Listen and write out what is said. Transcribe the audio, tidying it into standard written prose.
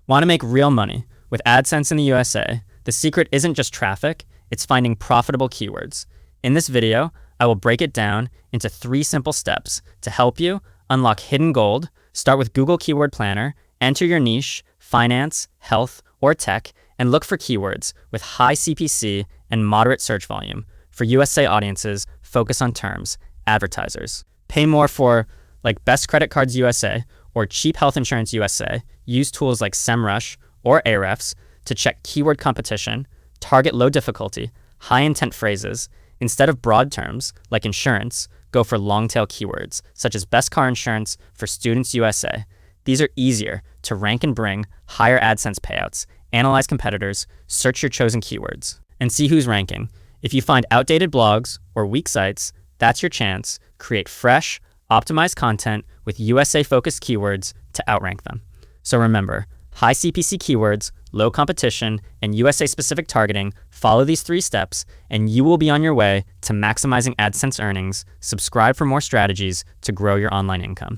Want to make real money? With Adsense in the USA, the secret isn't just traffic, it's finding profitable keywords. In this video, I will break it down into 3 simple steps to help you unlock hidden gold. Start with Google Keyword Planner, enter your niche, finance, health, or tech, and look for keywords with high CPC and moderate search volume. For USA audiences, focus on terms, advertisers. Pay more for Best Credit Cards USA or Cheap Health Insurance USA. Use tools like SEMrush or Ahrefs to check keyword competition, target low difficulty, high intent phrases. Instead of broad terms like insurance, go for long tail keywords such as Best Car Insurance for Students USA. These are easier to rank and bring higher AdSense payouts. Analyze competitors, search your chosen keywords, and see who's ranking. If you find outdated blogs or weak sites, that's your chance. Create fresh, optimized content with USA-focused keywords to outrank them. So remember, high CPC keywords, low competition, and USA-specific targeting. Follow these 3 steps, and you will be on your way to maximizing AdSense earnings. Subscribe for more strategies to grow your online income.